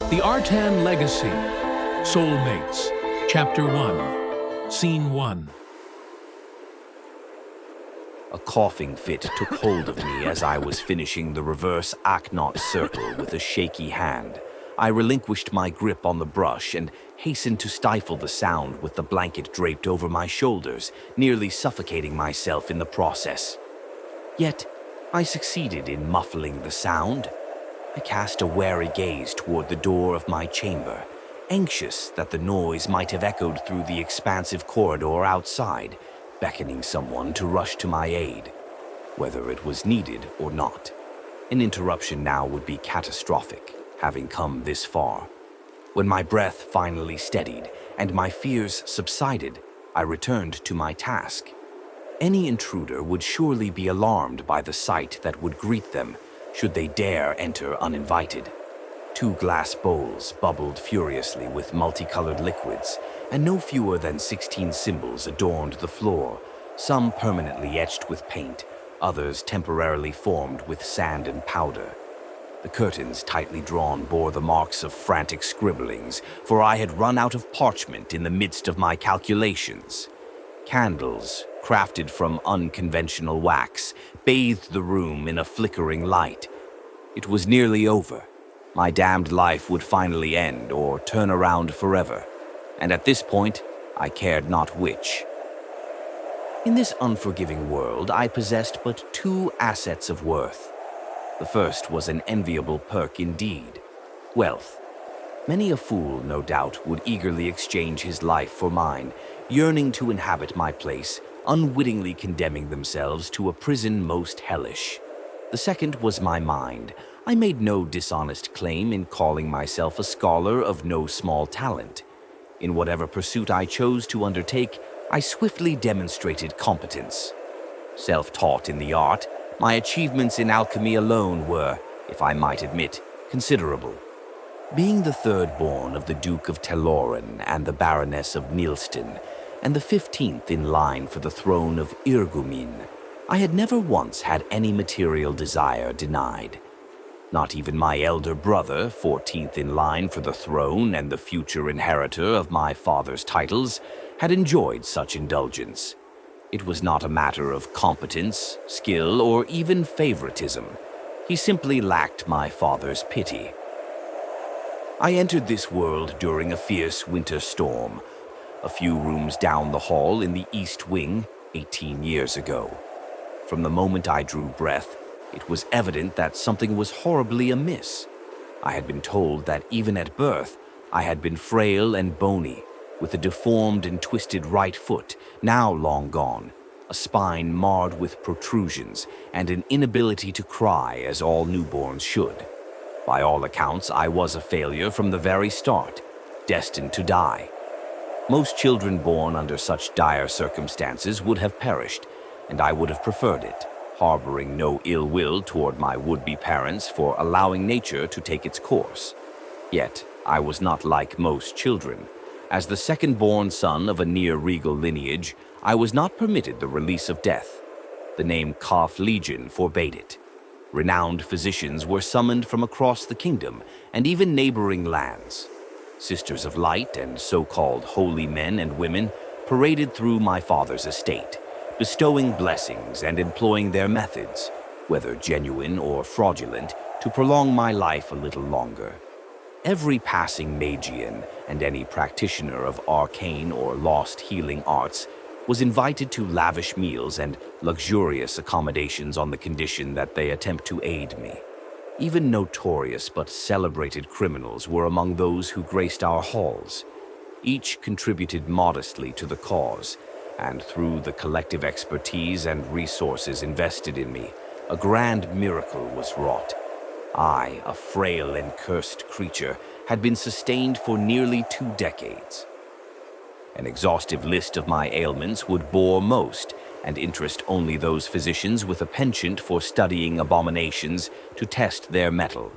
The Artan Legacy, Soulmates, Chapter 1, Scene 1. A coughing fit took hold of me as I was finishing the reverse Aknot circle with a shaky hand. I relinquished my grip on the brush and hastened to stifle the sound with the blanket draped over my shoulders, nearly suffocating myself in the process. Yet, I succeeded in muffling the sound. I cast a wary gaze toward the door of my chamber, anxious that the noise might have echoed through the expansive corridor outside, beckoning someone to rush to my aid, whether it was needed or not. An interruption now would be catastrophic, having come this far. When my breath finally steadied and my fears subsided, I returned to my task. Any intruder would surely be alarmed by the sight that would greet them, should they dare enter uninvited. 2 glass bowls bubbled furiously with multicolored liquids, and no fewer than 16 symbols adorned the floor, some permanently etched with paint, others temporarily formed with sand and powder. The curtains, tightly drawn, bore the marks of frantic scribblings, for I had run out of parchment in the midst of my calculations. Candles, crafted from unconventional wax, bathed the room in a flickering light. It was nearly over. My damned life would finally end or turn around forever, and at this point, I cared not which. In this unforgiving world, I possessed but 2 assets of worth. The first was an enviable perk indeed: wealth. Many a fool, no doubt, would eagerly exchange his life for mine, yearning to inhabit my place, unwittingly condemning themselves to a prison most hellish. The second was my mind. I made no dishonest claim in calling myself a scholar of no small talent. In whatever pursuit I chose to undertake, I swiftly demonstrated competence. Self-taught in the art, my achievements in alchemy alone were, if I might admit, considerable. Being the 3rd born of the Duke of Teloran and the Baroness of Nilston, and the 15th in line for the throne of Irgumin, I had never once had any material desire denied. Not even my elder brother, 14th in line for the throne and the future inheritor of my father's titles, had enjoyed such indulgence. It was not a matter of competence, skill, or even favoritism. He simply lacked my father's pity. I entered this world during a fierce winter storm, a few rooms down the hall in the East Wing 18 years ago. From the moment I drew breath, it was evident that something was horribly amiss. I had been told that even at birth, I had been frail and bony, with a deformed and twisted right foot, now long gone, a spine marred with protrusions, and an inability to cry as all newborns should. By all accounts, I was a failure from the very start, destined to die. Most children born under such dire circumstances would have perished, and I would have preferred it, harboring no ill will toward my would-be parents for allowing nature to take its course. Yet, I was not like most children. As the 2nd-born son of a near-regal lineage, I was not permitted the release of death. The name Cafligen forbade it. Renowned physicians were summoned from across the kingdom and even neighboring lands. Sisters of light and so-called holy men and women paraded through my father's estate, bestowing blessings and employing their methods, whether genuine or fraudulent, to prolong my life a little longer. Every passing Magian and any practitioner of arcane or lost healing arts was invited to lavish meals and luxurious accommodations on the condition that they attempt to aid me. Even notorious but celebrated criminals were among those who graced our halls. Each contributed modestly to the cause, and through the collective expertise and resources invested in me, a grand miracle was wrought. I, a frail and cursed creature, had been sustained for nearly 2 decades. An exhaustive list of my ailments would bore most and interest only those physicians with a penchant for studying abominations to test their mettle.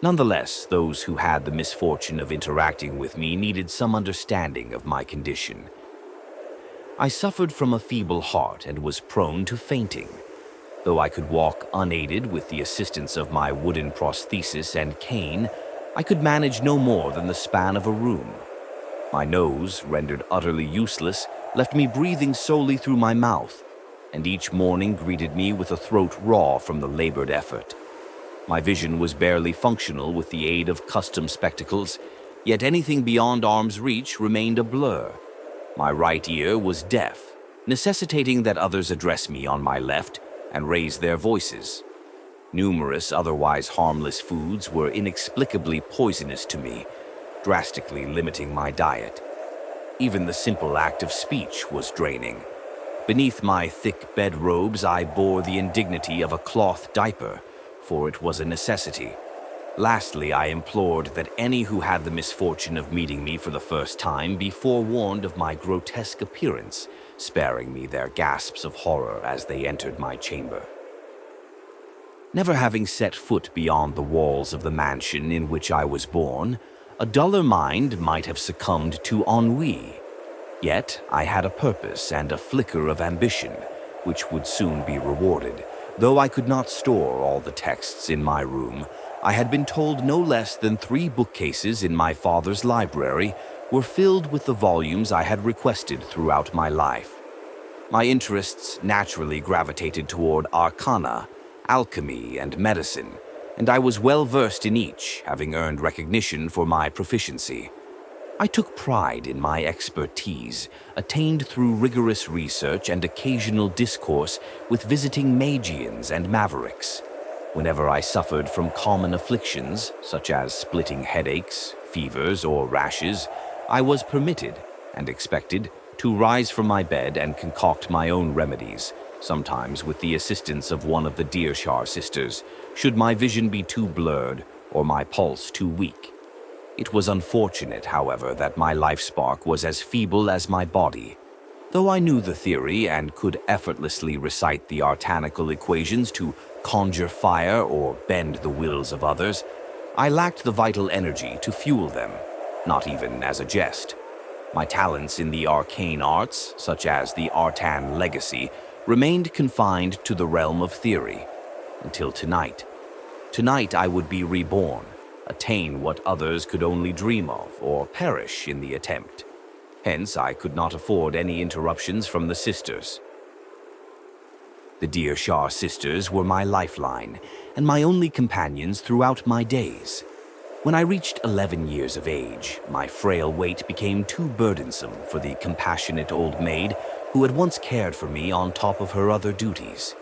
Nonetheless, those who had the misfortune of interacting with me needed some understanding of my condition. I suffered from a feeble heart and was prone to fainting. Though I could walk unaided with the assistance of my wooden prosthesis and cane, I could manage no more than the span of a room. My nose, rendered utterly useless, left me breathing solely through my mouth, and each morning greeted me with a throat raw from the labored effort. My vision was barely functional with the aid of custom spectacles, yet anything beyond arm's reach remained a blur. My right ear was deaf, necessitating that others address me on my left and raise their voices. Numerous otherwise harmless foods were inexplicably poisonous to me, drastically limiting my diet. Even the simple act of speech was draining. Beneath my thick bedrobes, I bore the indignity of a cloth diaper, for it was a necessity. Lastly, I implored that any who had the misfortune of meeting me for the first time be forewarned of my grotesque appearance, sparing me their gasps of horror as they entered my chamber. Never having set foot beyond the walls of the mansion in which I was born, a duller mind might have succumbed to ennui. Yet I had a purpose and a flicker of ambition, which would soon be rewarded. Though I could not store all the texts in my room, I had been told no less than 3 bookcases in my father's library were filled with the volumes I had requested throughout my life. My interests naturally gravitated toward arcana, alchemy, and medicine, and I was well versed in each, having earned recognition for my proficiency. I took pride in my expertise, attained through rigorous research and occasional discourse with visiting magians and mavericks. Whenever I suffered from common afflictions, such as splitting headaches, fevers, or rashes, I was permitted, and expected, to rise from my bed and concoct my own remedies, sometimes with the assistance of one of the de Irchard sisters, should my vision be too blurred or my pulse too weak. It was unfortunate, however, that my life spark was as feeble as my body. Though I knew the theory and could effortlessly recite the artanical equations to conjure fire or bend the wills of others, I lacked the vital energy to fuel them, not even as a jest. My talents in the arcane arts, such as the Artan legacy, remained confined to the realm of theory, until tonight. Tonight I would be reborn, attain what others could only dream of, or perish in the attempt. Hence, I could not afford any interruptions from the sisters. The de Irchard sisters were my lifeline, and my only companions throughout my days. When I reached 11 years of age, my frail weight became too burdensome for the compassionate old maid who had once cared for me on top of her other duties.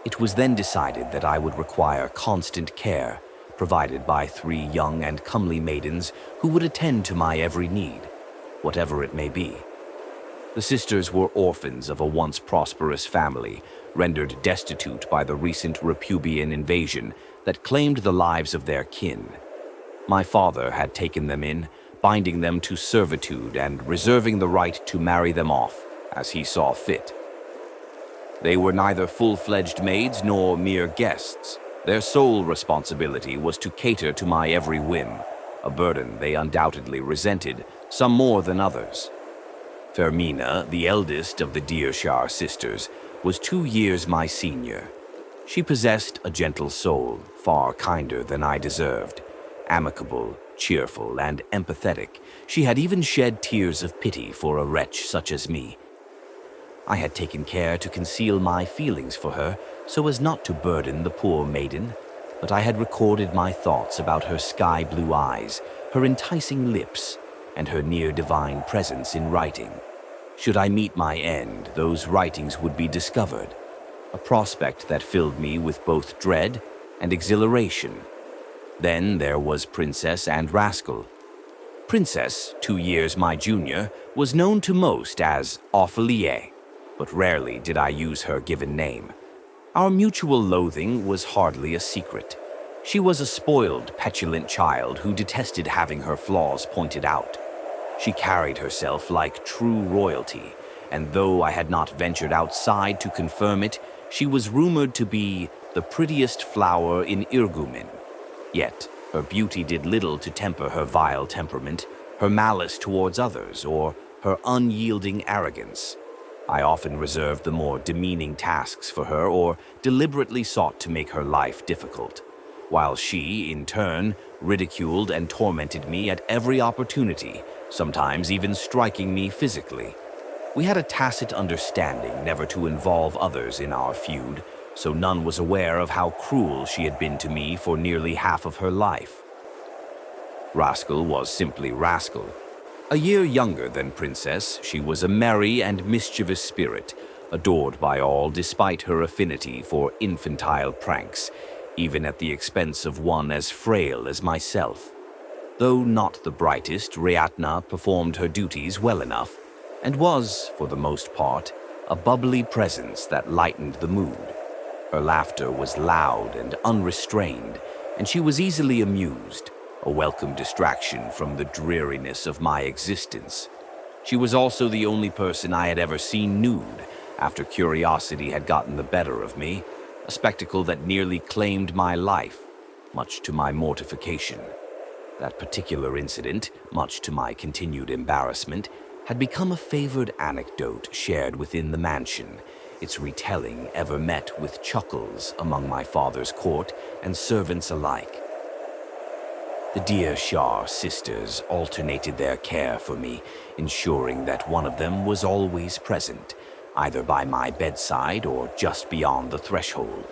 It was then decided that I would require constant care, provided by 3 young and comely maidens who would attend to my every need, whatever it may be. The sisters were orphans of a once prosperous family, rendered destitute by the recent Repubian invasion that claimed the lives of their kin. My father had taken them in, binding them to servitude and reserving the right to marry them off as he saw fit. They were neither full-fledged maids nor mere guests. Their sole responsibility was to cater to my every whim, a burden they undoubtedly resented, some more than others. Fermina, the eldest of the de Irchard sisters, was 2 years my senior. She possessed a gentle soul, far kinder than I deserved. Amicable, cheerful, and empathetic, she had even shed tears of pity for a wretch such as me. I had taken care to conceal my feelings for her so as not to burden the poor maiden, but I had recorded my thoughts about her sky-blue eyes, her enticing lips, and her near-divine presence in writing. Should I meet my end, those writings would be discovered, a prospect that filled me with both dread and exhilaration. Then there was Princess and Rascal. Princess, 2 years my junior, was known to most as Aufelia, but rarely did I use her given name. Our mutual loathing was hardly a secret. She was a spoiled, petulant child who detested having her flaws pointed out. She carried herself like true royalty, and though I had not ventured outside to confirm it, she was rumored to be the prettiest flower in Irgumen. Yet, her beauty did little to temper her vile temperament, her malice towards others, or her unyielding arrogance. I often reserved the more demeaning tasks for her or deliberately sought to make her life difficult, while she, in turn, ridiculed and tormented me at every opportunity, sometimes even striking me physically. We had a tacit understanding never to involve others in our feud, so none was aware of how cruel she had been to me for nearly half of her life. Rascal was simply Rascal. A year younger than Princess, she was a merry and mischievous spirit, adored by all despite her affinity for infantile pranks, even at the expense of one as frail as myself. Though not the brightest, Riatna performed her duties well enough, and was, for the most part, a bubbly presence that lightened the mood. Her laughter was loud and unrestrained, and she was easily amused, a welcome distraction from the dreariness of my existence. She was also the only person I had ever seen nude, after curiosity had gotten the better of me, a spectacle that nearly claimed my life, much to my mortification. That particular incident, much to my continued embarrassment, had become a favored anecdote shared within the mansion, its retelling ever met with chuckles among my father's court and servants alike. The dear Shah sisters alternated their care for me, ensuring that one of them was always present, either by my bedside or just beyond the threshold.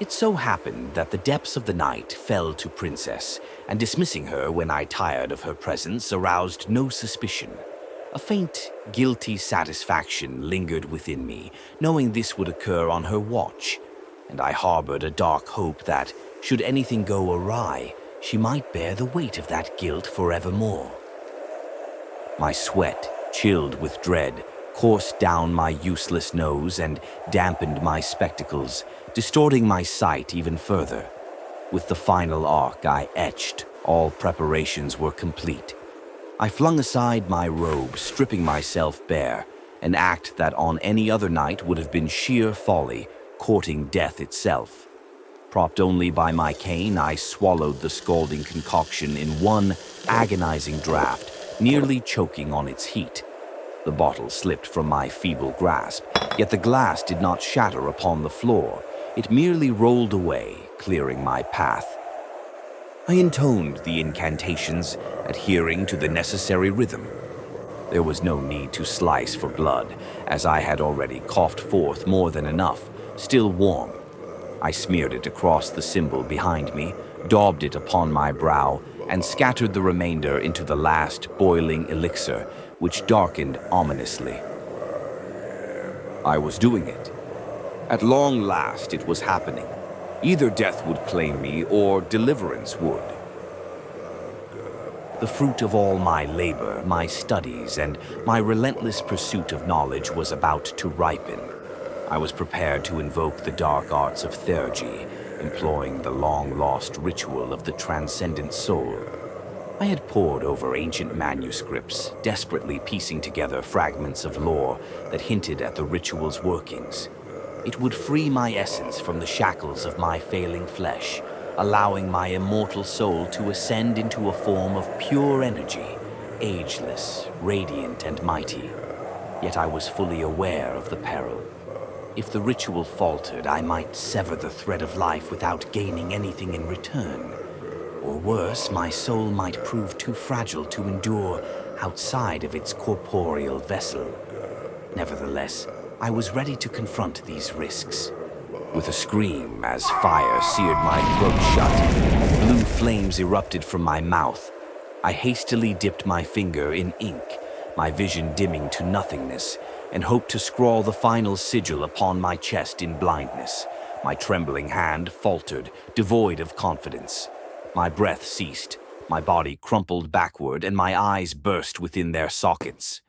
It so happened that the depths of the night fell to Princess, and dismissing her when I tired of her presence aroused no suspicion. A faint, guilty satisfaction lingered within me, knowing this would occur on her watch, and I harbored a dark hope that, should anything go awry, she might bear the weight of that guilt forevermore. My sweat, chilled with dread, coursed down my useless nose and dampened my spectacles, distorting my sight even further. With the final arc I etched, all preparations were complete. I flung aside my robe, stripping myself bare, an act that on any other night would have been sheer folly, courting death itself. Propped only by my cane, I swallowed the scalding concoction in one agonizing draught, nearly choking on its heat. The bottle slipped from my feeble grasp, yet the glass did not shatter upon the floor. It merely rolled away, clearing my path. I intoned the incantations, adhering to the necessary rhythm. There was no need to slice for blood, as I had already coughed forth more than enough, still warm. I smeared it across the symbol behind me, daubed it upon my brow, and scattered the remainder into the last boiling elixir, which darkened ominously. I was doing it. At long last it was happening. Either death would claim me, or deliverance would. The fruit of all my labor, my studies, and my relentless pursuit of knowledge was about to ripen. I was prepared to invoke the dark arts of theurgy, employing the long-lost ritual of the Transcendent Soul. I had pored over ancient manuscripts, desperately piecing together fragments of lore that hinted at the ritual's workings. It would free my essence from the shackles of my failing flesh, allowing my immortal soul to ascend into a form of pure energy, ageless, radiant, and mighty. Yet I was fully aware of the peril. If the ritual faltered, I might sever the thread of life without gaining anything in return. Or worse, my soul might prove too fragile to endure outside of its corporeal vessel. Nevertheless, I was ready to confront these risks. With a scream as fire seared my throat shut, blue flames erupted from my mouth. I hastily dipped my finger in ink, my vision dimming to nothingness, and hoped to scrawl the final sigil upon my chest in blindness. My trembling hand faltered, devoid of confidence. My breath ceased, my body crumpled backward, and my eyes burst within their sockets.